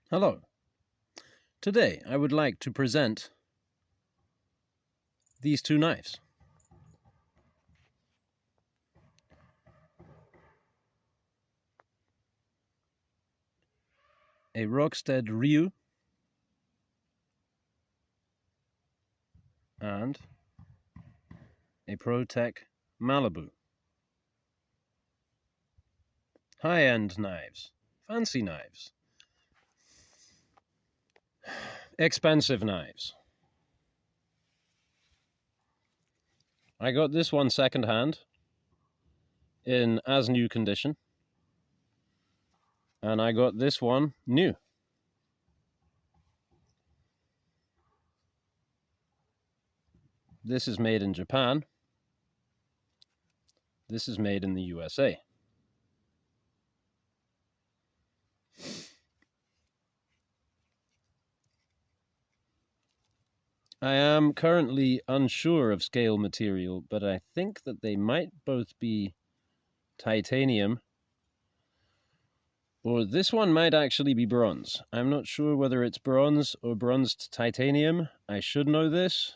Hello. Today I would like to present these two knives. A Rockstead Ryu and a ProTech Malibu. High-end knives, fancy knives, expensive knives. I got this one second-hand in as new condition, and I got this one new. This is made in Japan. This is made in the USA. I am currently unsure of scale material, but I think that they might both be titanium, or this one might actually be bronze. I'm not sure whether it's bronze or bronzed titanium. I should know this,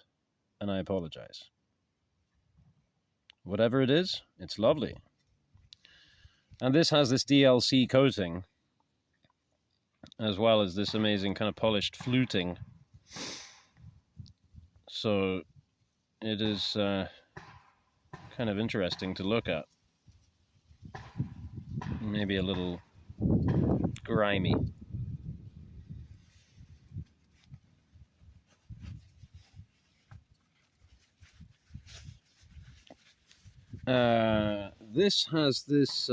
and I apologize. Whatever it is, it's lovely. And this has this DLC coating, as well as this amazing kind of polished fluting. So it is kind of interesting to look at. Maybe a little grimy. This has this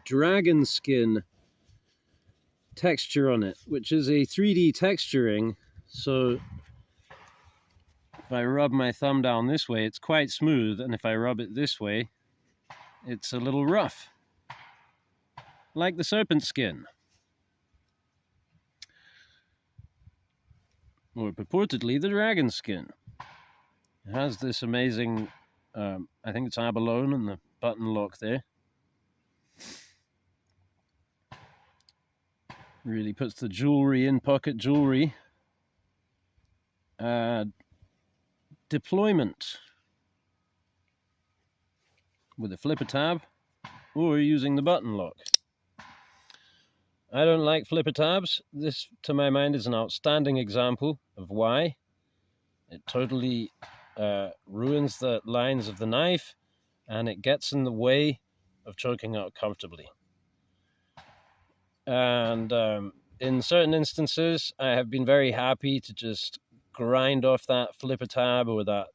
dragon skin texture on it, which is a 3D texturing. So if I rub my thumb down this way, it's quite smooth, and if I rub it this way, it's a little rough, like the serpent skin. Or purportedly the dragon skin. It has this amazing, I think it's abalone and the button lock there. Really puts the jewelry in, pocket jewelry. Deployment with a flipper tab or using the button lock. I don't like flipper tabs. This, to my mind, is an outstanding example of why. It totally ruins the lines of the knife, and it gets in the way of choking out comfortably. And in certain instances, I have been very happy to just grind off that flipper tab or that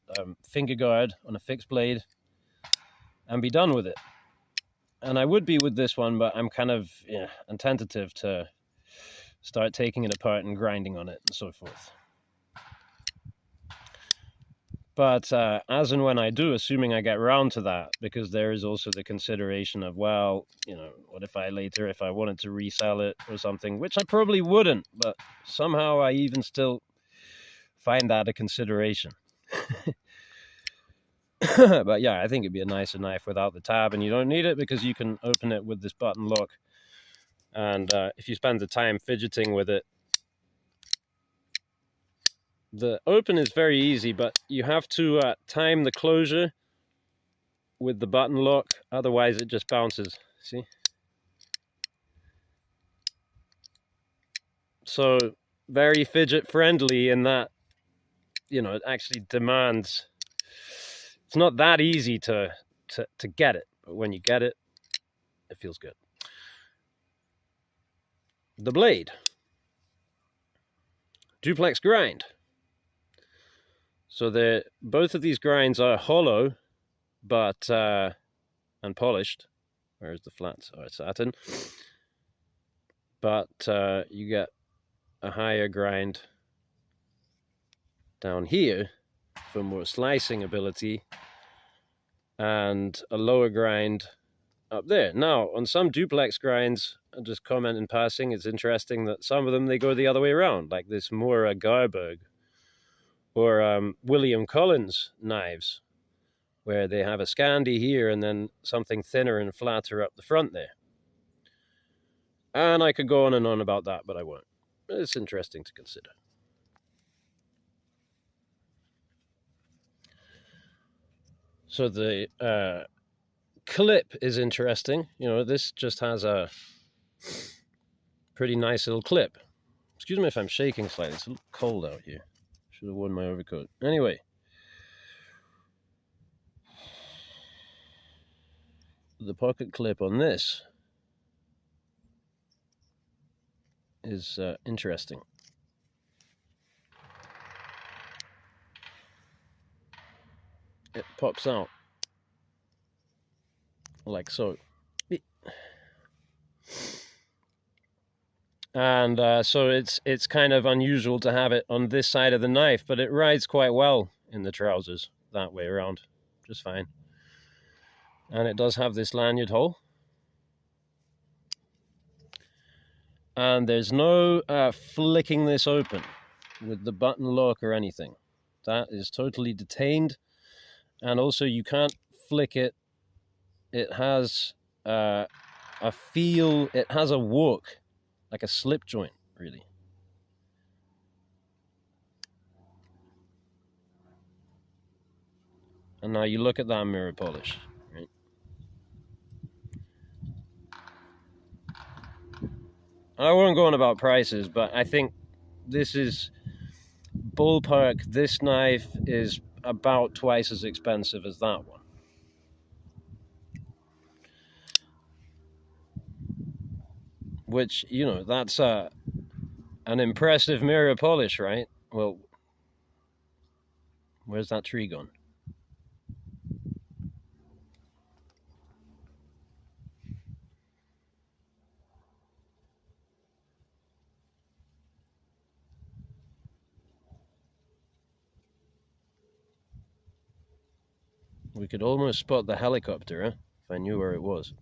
finger guard on a fixed blade and be done with it. And I would be with this one, but I'm kind of I'm tentative to start taking it apart and grinding on it and so forth. But as and when I do, assuming I get round to that, because there is also the consideration of, well, what if I later, if I wanted to resell it or something, which I probably wouldn't, but somehow I even still find that a consideration. But yeah, I think it'd be a nicer knife without the tab, and you don't need it because you can open it with this button lock. And if you spend the time fidgeting with it, the open is very easy, but you have to time the closure with the button lock, otherwise it just bounces, see? So very fidget friendly in that, it actually demands, it's not that easy to get it, but when you get it, it feels good. The blade. Duplex grind. So both of these grinds are hollow, but and polished. Whereas the flats are satin. But you get a higher grind down here for more slicing ability, and a lower grind up there. Now, on some duplex grinds, I'll just comment in passing, it's interesting that some of them, they go the other way around, like this Mora Garberg or William Collins knives, where they have a Scandi here and then something thinner and flatter up the front there. And I could go on and on about that, but I won't. it's interesting to consider. So the clip is interesting. You know, this just has a pretty nice little clip. Excuse me if I'm shaking slightly. It's a little cold out here. Should have worn my overcoat. Anyway. The pocket clip on this is interesting. It pops out like so. And so it's kind of unusual to have it on this side of the knife, but it rides quite well in the trousers that way around, just fine. And it does have this lanyard hole. And there's no flicking this open with the button lock or anything. That is totally detained. And also you can't flick it. It has a feel, it has a walk, like a slip joint, really. And now you look at that mirror polish, right? I won't go on about prices, but I think this is ballpark. This knife is about twice as expensive as that one. Which, you know, that's an impressive mirror polish, right? Well, where's that tree gone? We could almost spot the helicopter, if I knew where it was.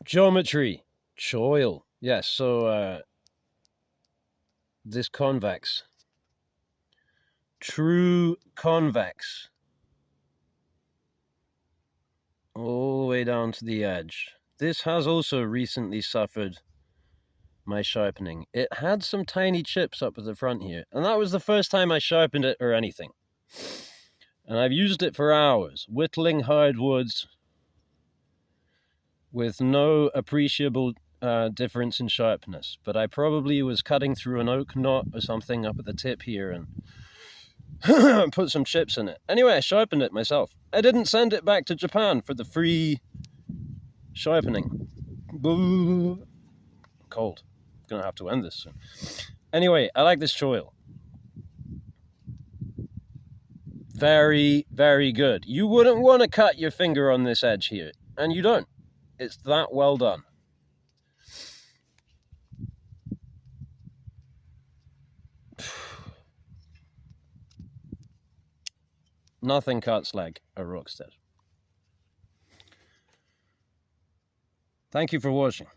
Geometry, choil. Yes, so this convex, true convex, all the way down to the edge. This has also recently suffered my sharpening. It had some tiny chips up at the front here, and that was the first time I sharpened it or anything. And I've used it for hours, whittling hardwoods with no appreciable difference in sharpness. But I probably was cutting through an oak knot or something up at the tip here and put some chips in it. Anyway, I sharpened it myself. I didn't send it back to Japan for the free sharpening. Cold. Gonna have to end this soon. Anyway, I like this choil. Very, very good. You wouldn't want to cut your finger on this edge here, and you don't. It's that well done. Nothing cuts like a Rockstead. Thank you for watching.